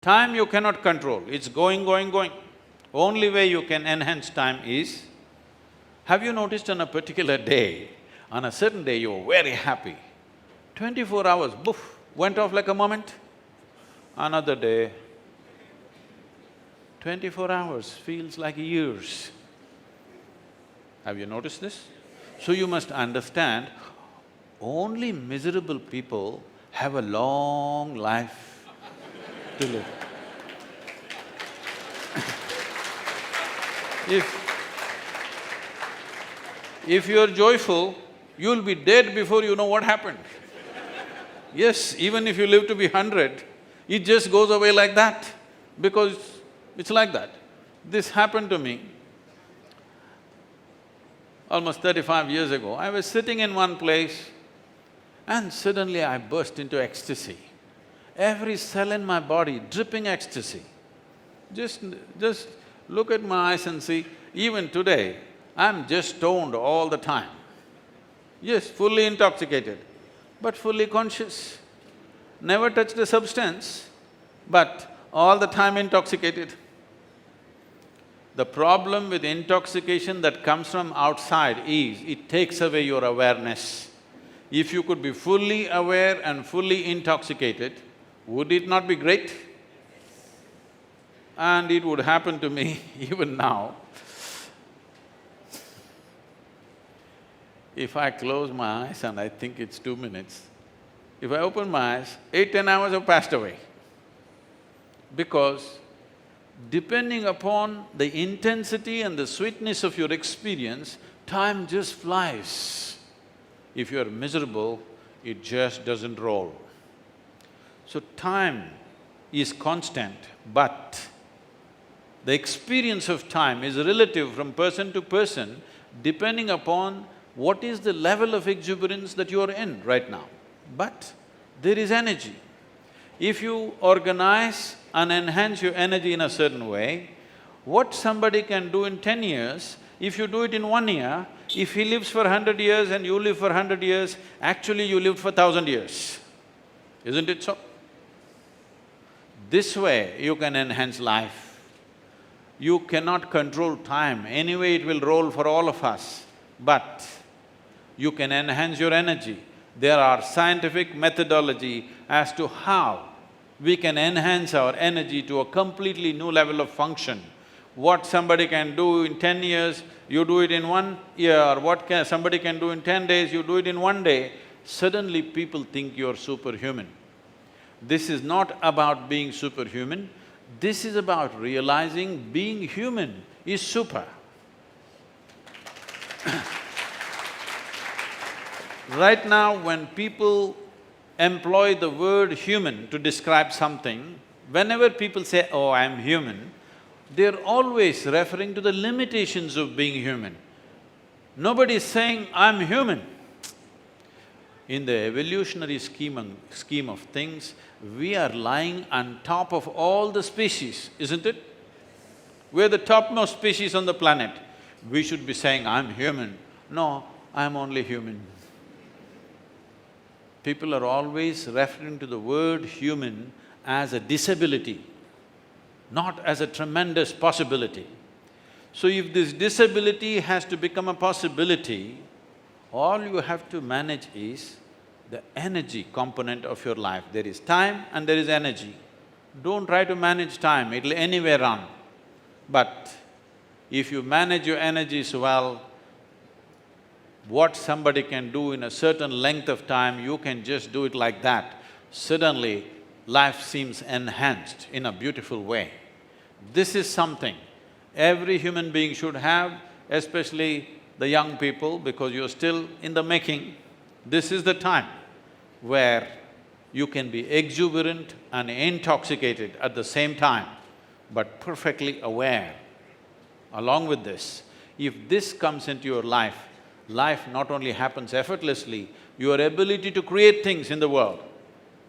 Time you cannot control, it's going, going, going. Only way you can enhance time is, have you noticed on a particular day, on a certain day you were very happy, 24 hours, boof, went off like a moment. Another day, 24 hours feels like years. Have you noticed this? So you must understand, only miserable people have a long life to live. If you're joyful, you'll be dead before you know what happened. Yes, even if you live to be 100, it just goes away like that, because it's like that. This happened to me almost 35 years ago. I was sitting in one place and suddenly I burst into ecstasy. Every cell in my body dripping ecstasy. Just look at my eyes and see, even today, I'm just stoned all the time. Yes, fully intoxicated, but fully conscious. Never touched a substance, but all the time intoxicated. The problem with intoxication that comes from outside is, it takes away your awareness. If you could be fully aware and fully intoxicated, would it not be great? And it would happen to me even now. If I close my eyes and I think it's 2 minutes, if I open my eyes, 8–10 hours have passed away. Because depending upon the intensity and the sweetness of your experience, time just flies. If you're miserable, it just doesn't roll. So time is constant, but the experience of time is relative from person to person, depending upon what is the level of exuberance that you are in right now. But there is energy. If you organize and enhance your energy in a certain way, what somebody can do in 10 years, if you do it in 1 year, if he lives for 100 years and you live for 100 years, actually you lived for 1,000 years. Isn't it so? This way you can enhance life. You cannot control time, anyway it will roll for all of us, but you can enhance your energy. There are scientific methodology as to how we can enhance our energy to a completely new level of function. What somebody can do in 10 years, you do it in 1 year, what somebody can do in 10 days, you do it in 1 day. Suddenly people think you're superhuman. This is not about being superhuman, this is about realizing being human is super. Right now, when people employ the word human to describe something, whenever people say, oh, I'm human, they're always referring to the limitations of being human. Nobody is saying, I'm human. In the evolutionary scheme of things, we are lying on top of all the species, isn't it? We're the topmost species on the planet. We should be saying, I'm human. No, I'm only human. People are always referring to the word human as a disability, not as a tremendous possibility. So if this disability has to become a possibility, all you have to manage is the energy component of your life. There is time and there is energy. Don't try to manage time, it'll anyway run. But if you manage your energies well, what somebody can do in a certain length of time, you can just do it like that. Suddenly, life seems enhanced in a beautiful way. This is something every human being should have, especially the young people, because you're still in the making. This is the time where you can be exuberant and intoxicated at the same time, but perfectly aware. Along with this, if this comes into your life, life not only happens effortlessly, your ability to create things in the world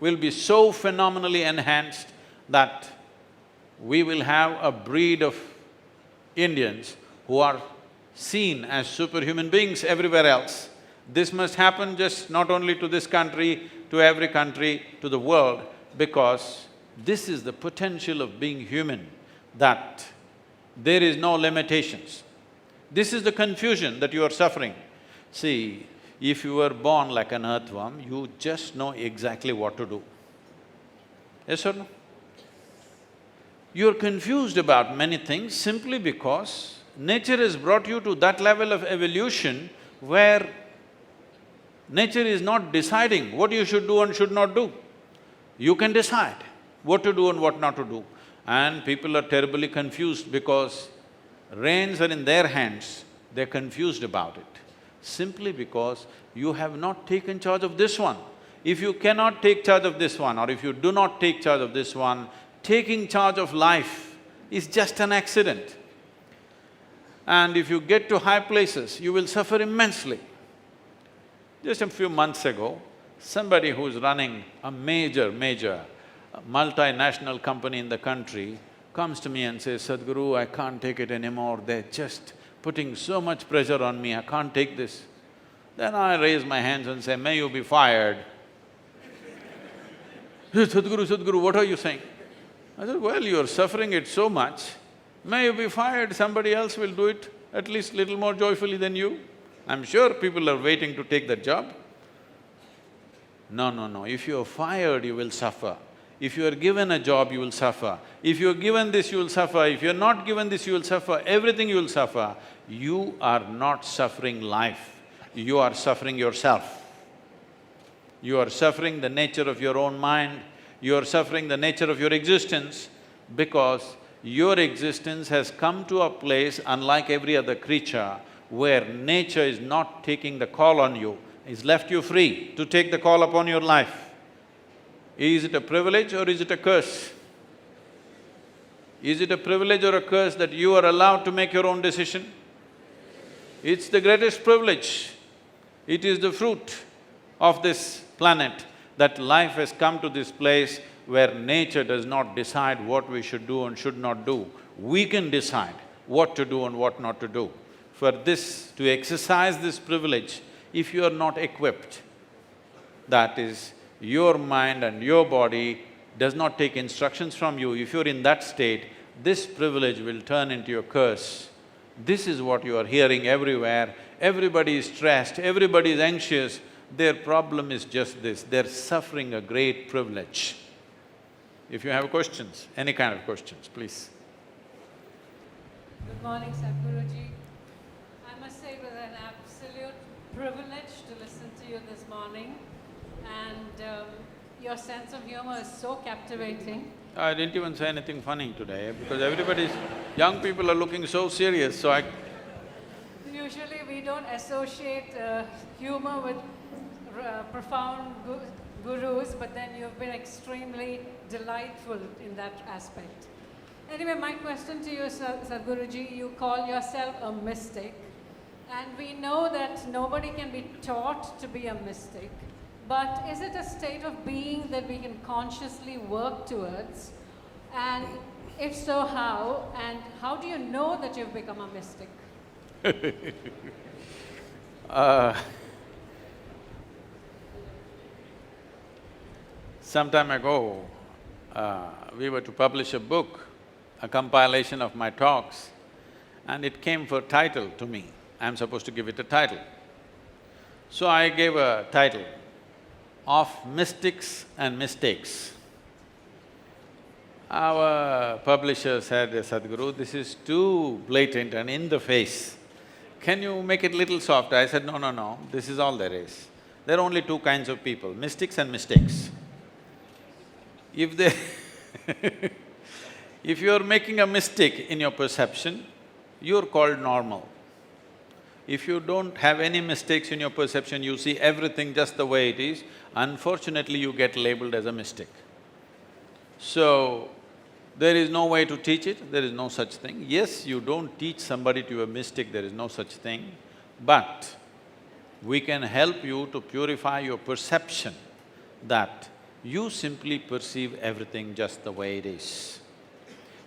will be so phenomenally enhanced that we will have a breed of Indians who are seen as superhuman beings everywhere else. This must happen just not only to this country, to every country, to the world, because This is the potential of being human, that there is no limitations. This is the confusion that you are suffering. See, if you were born like an earthworm, you just know exactly what to do. Yes or no? You're confused about many things simply because nature has brought you to that level of evolution where nature is not deciding what you should do and should not do. You can decide what to do and what not to do. And people are terribly confused because reins are in their hands, they're confused about it. Simply because you have not taken charge of this one. If you cannot take charge of this one, or if you do not take charge of this one, taking charge of life is just an accident. And if you get to high places, you will suffer immensely. Just a few months ago, somebody who's running a major multinational company in the country comes to me and says, "Sadhguru, I can't take it anymore, they're just putting so much pressure on me, I can't take this." Then I raise my hands and say, "May you be fired." Sadhguru, what are you saying?" I said, "Well, you're suffering it so much, may you be fired, somebody else will do it at least little more joyfully than you. I'm sure people are waiting to take that job." No, if you're fired, you will suffer. If you are given a job, you will suffer. If you're given this, you will suffer. If you're not given this, you will suffer. Everything you will suffer. You are not suffering life, you are suffering yourself. You are suffering the nature of your own mind, you are suffering the nature of your existence, because your existence has come to a place, unlike every other creature, where nature is not taking the call on you, it's left you free to take the call upon your life. Is it a privilege or is it a curse? Is it a privilege or a curse that you are allowed to make your own decision? It's the greatest privilege. It is the fruit of this planet that life has come to this place where nature does not decide what we should do and should not do. We can decide what to do and what not to do. For this, to exercise this privilege, if you are not equipped, that is, your mind and your body does not take instructions from you, if you're in that state, this privilege will turn into a curse. This is what you are hearing everywhere. Everybody is stressed, everybody is anxious. Their problem is just this, they're suffering a great privilege. If you have questions, any kind of questions, please. Good morning, Sadhguruji. I must say it was an absolute privilege to listen to you this morning, and your sense of humor is so captivating. I didn't even say anything funny today because young people are looking so serious, so I… Usually we don't associate humor with profound gurus, but then you've been extremely delightful in that aspect. Anyway, my question to you, Sadhguruji, you call yourself a mystic, and we know that nobody can be taught to be a mystic, but is it a state of being that we can consciously work towards? And if so, how? And how do you know that you've become a mystic? Some time ago, we were to publish a book, a compilation of my talks, and it came for title to me. I'm supposed to give it a title. So I gave a title, Of Mystics and Mistakes. Our publisher said, "Sadhguru, this is too blatant and in the face. Can you make it little softer?" I said, no, this is all there is. There are only two kinds of people, mystics and mistakes. If they if you're making a mistake in your perception, you're called normal. If you don't have any mistakes in your perception, you see everything just the way it is, unfortunately you get labeled as a mystic. So, there is no way to teach it, there is no such thing. Yes, you don't teach somebody to be a mystic, there is no such thing, but we can help you to purify your perception that you simply perceive everything just the way it is.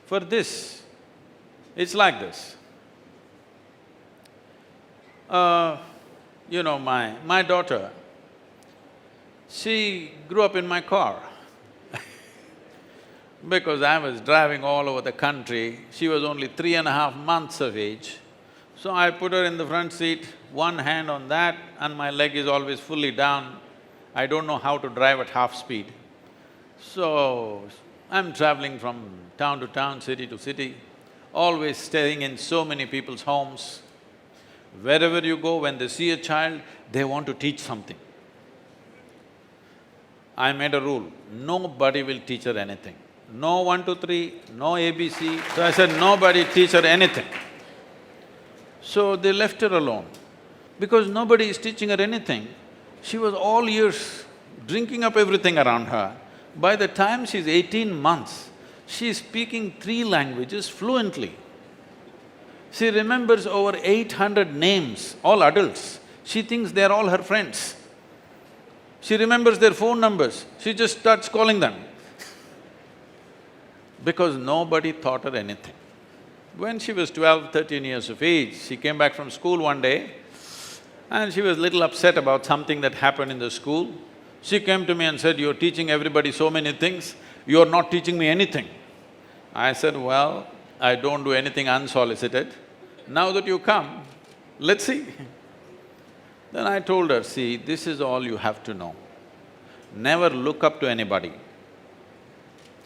For this, it's like this. You know, my daughter, she grew up in my car. because I was driving all over the country. She was only 3.5 months of age. So I put her in the front seat, one hand on that and my leg is always fully down. I don't know how to drive at half speed. So, I'm traveling from town to town, city to city, always staying in so many people's homes. Wherever you go, when they see a child, they want to teach something. I made a rule, nobody will teach her anything. No 1, 2, 3, no ABC. So I said, nobody teach her anything. So they left her alone. Because nobody is teaching her anything, she was all ears, drinking up everything around her. By the time she's 18 months, she is speaking 3 languages fluently. She remembers over 800 names, all adults. She thinks they're all her friends. She remembers their phone numbers, she just starts calling them. Because nobody taught her anything. When she was 12, 13 years of age, she came back from school one day and she was little upset about something that happened in the school. She came to me and said, "You're teaching everybody so many things, you're not teaching me anything." I said, "Well, I don't do anything unsolicited. Now that you come, let's see." Then I told her, "See, this is all you have to know. Never look up to anybody."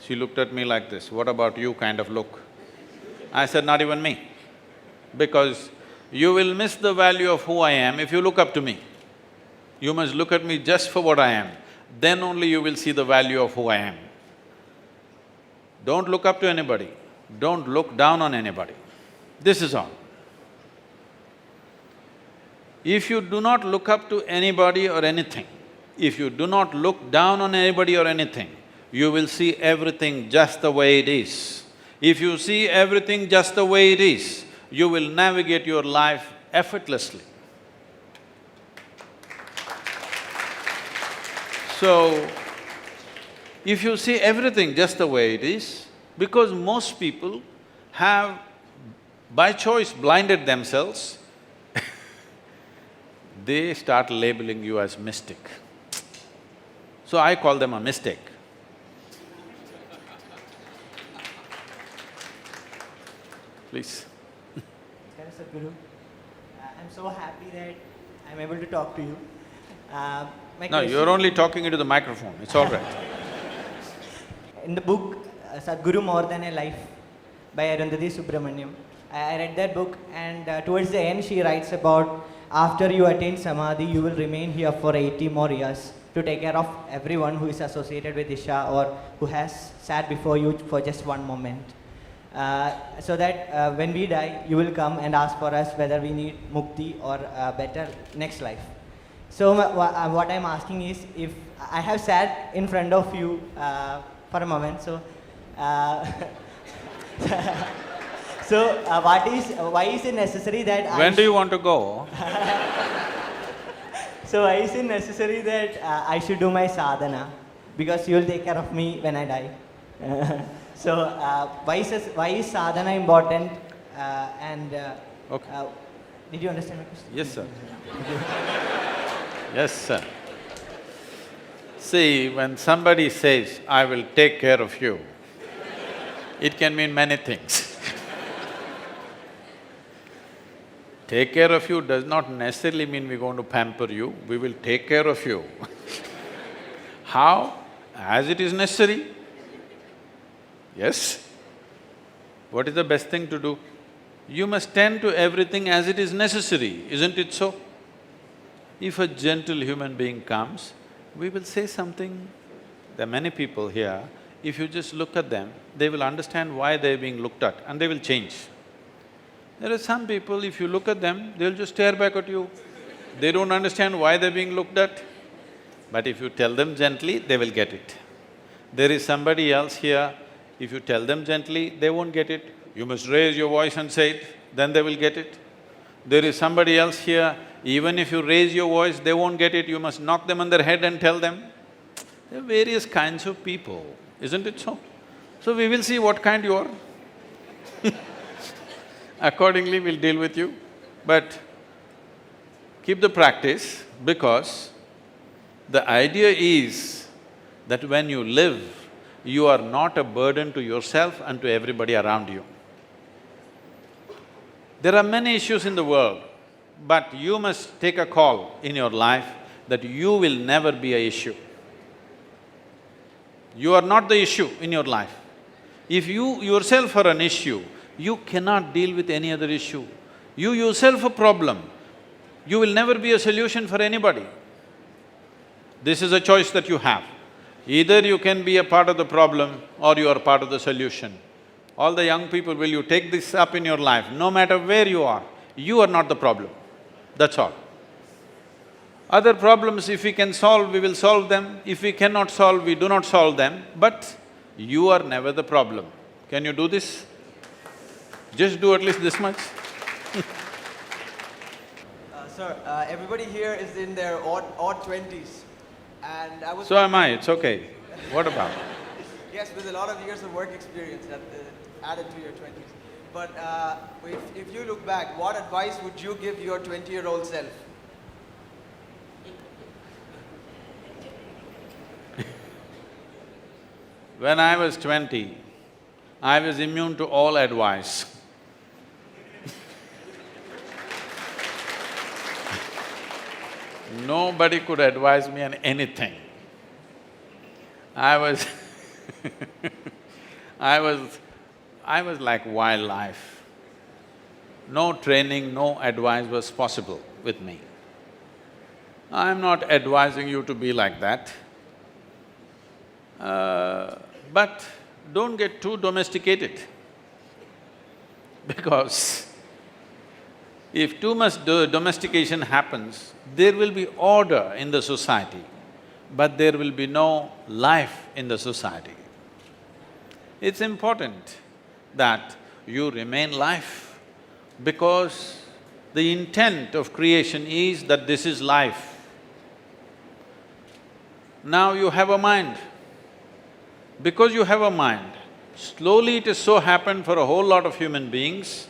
She looked at me like this, "What about you?" kind of look. I said, "Not even me. Because you will miss the value of who I am if you look up to me. You must look at me just for what I am, then only you will see the value of who I am. Don't look up to anybody, don't look down on anybody. This is all. If you do not look up to anybody or anything, if you do not look down on anybody or anything, you will see everything just the way it is. If you see everything just the way it is, you will navigate your life effortlessly. So, if you see everything just the way it is, because most people have by choice blinded themselves, they start labeling you as mystic. So I call them a mistake. Please. Namaskar, Sadhguru. I'm so happy that I'm able to talk to you. No, you're only talking into the microphone, it's all right. In the book Sadhguru More Than a Life by Arundhati Subramaniam, I read that book, and towards the end she writes about after you attain Samadhi, you will remain here for 80 more years to take care of everyone who is associated with Isha or who has sat before you for just one moment. So that when we die, you will come and ask for us whether we need mukti or a better next life. So what I'm asking is, if I have sat in front of you for a moment, so why is it necessary that When do you want to go? So why is it necessary that I should do my sadhana? Because you will take care of me when I die. So why is sadhana important? Okay. Did you understand my question? Yes, sir. Yes, sir. See, when somebody says, "I will take care of you," it can mean many things. Take care of you does not necessarily mean we're going to pamper you, we will take care of you. How? As it is necessary. Yes? What is the best thing to do? You must tend to everything as it is necessary, isn't it so? If a gentle human being comes, we will say something. There are many people here, if you just look at them, they will understand why they're being looked at and they will change. There are some people, if you look at them, they'll just stare back at you. They don't understand why they're being looked at. But if you tell them gently, they will get it. There is somebody else here, if you tell them gently, they won't get it. You must raise your voice and say it, then they will get it. There is somebody else here, even if you raise your voice, they won't get it, you must knock them on their head and tell them. There are various kinds of people, isn't it so? So we will see what kind you are. Accordingly, we'll deal with you. But keep the practice, because the idea is that when you live, you are not a burden to yourself and to everybody around you. There are many issues in the world, but you must take a call in your life that you will never be an issue. You are not the issue in your life. If you yourself are an issue, you cannot deal with any other issue. You yourself a problem, you will never be a solution for anybody. This is a choice that you have. Either you can be a part of the problem or you are part of the solution. All the young people, will you take this up in your life? No matter where you are not the problem, that's all. Other problems, if we can solve, we will solve them. If we cannot solve, we do not solve them, but you are never the problem. Can you do this? Just do at least this much. Sir, everybody here is in their odd 20s, and I was… So am I, it's okay. What about? Yes, with a lot of years of work experience that added to your 20s. But if you look back, what advice would you give your 20-year-old self? When I was 20, I was immune to all advice. Nobody could advise me on anything. I was I was like wildlife. No training, no advice was possible with me. I'm not advising you to be like that. But don't get too domesticated, because if too much domestication happens, there will be order in the society, but there will be no life in the society. It's important that you remain life, because the intent of creation is that this is life. Now you have a mind. Because you have a mind, slowly it has so happened for a whole lot of human beings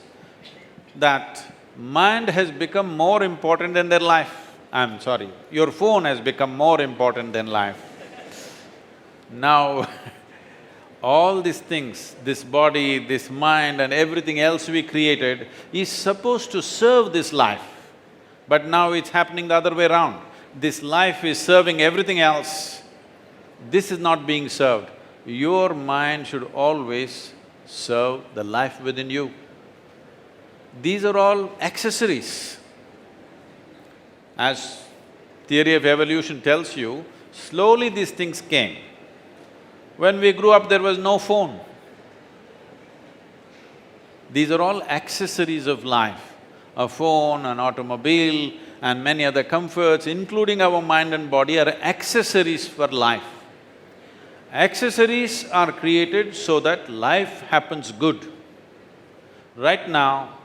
that mind has become more important than their life. I'm sorry, your phone has become more important than life. Now, all these things, this body, this mind and everything else we created is supposed to serve this life. But now it's happening the other way around. This life is serving everything else. This is not being served. Your mind should always serve the life within you. These are all accessories. As theory of evolution tells you, slowly these things came. When we grew up, there was no phone. These are all accessories of life. A phone, an automobile and many other comforts, including our mind and body, are accessories for life. Accessories are created so that life happens good. Right now,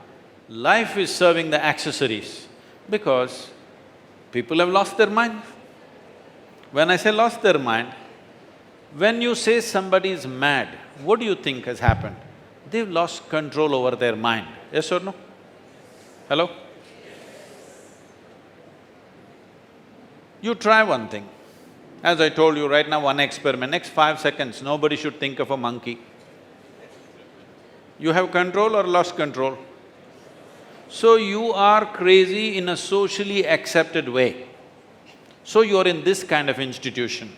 life is serving the accessories because people have lost their mind. When I say lost their mind, when you say somebody is mad, what do you think has happened? They've lost control over their mind, yes or no? Hello? You try one thing. As I told you right now, one experiment, next 5 seconds, nobody should think of a monkey. You have control or lost control? So you are crazy in a socially accepted way. So you are in this kind of institution.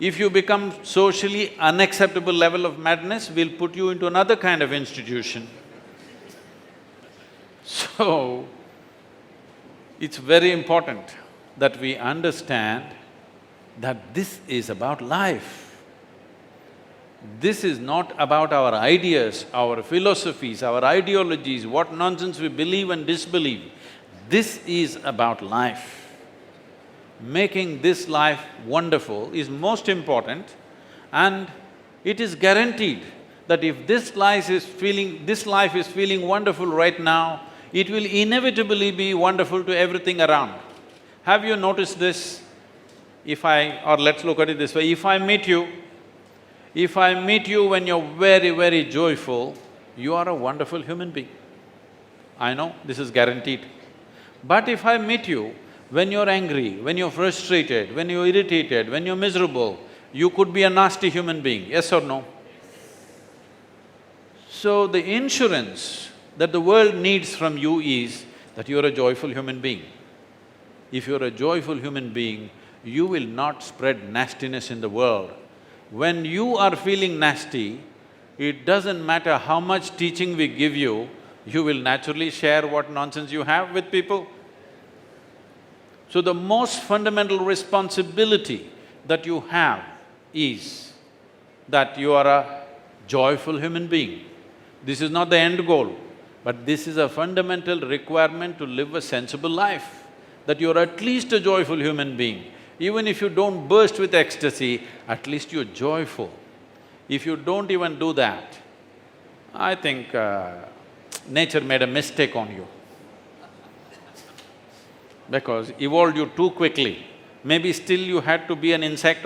If you become socially unacceptable level of madness, we'll put you into another kind of institution. So, it's very important that we understand that this is about life. This is not about our ideas, our philosophies, our ideologies, what nonsense we believe and disbelieve. This is about life. Making this life wonderful is most important, and it is guaranteed that if this life is feeling wonderful right now, it will inevitably be wonderful to everything around. Have you noticed this? Or let's look at it this way, if I meet you when you're very, very joyful, you are a wonderful human being. I know, this is guaranteed. But if I meet you when you're angry, when you're frustrated, when you're irritated, when you're miserable, you could be a nasty human being, yes or no? So the insurance that the world needs from you is that you're a joyful human being. If you're a joyful human being, you will not spread nastiness in the world. When you are feeling nasty, it doesn't matter how much teaching we give you, you will naturally share what nonsense you have with people. So the most fundamental responsibility that you have is that you are a joyful human being. This is not the end goal, but this is a fundamental requirement to live a sensible life, that you're at least a joyful human being. Even if you don't burst with ecstasy, at least you're joyful. If you don't even do that, I think nature made a mistake on you because evolved you too quickly. Maybe still you had to be an insect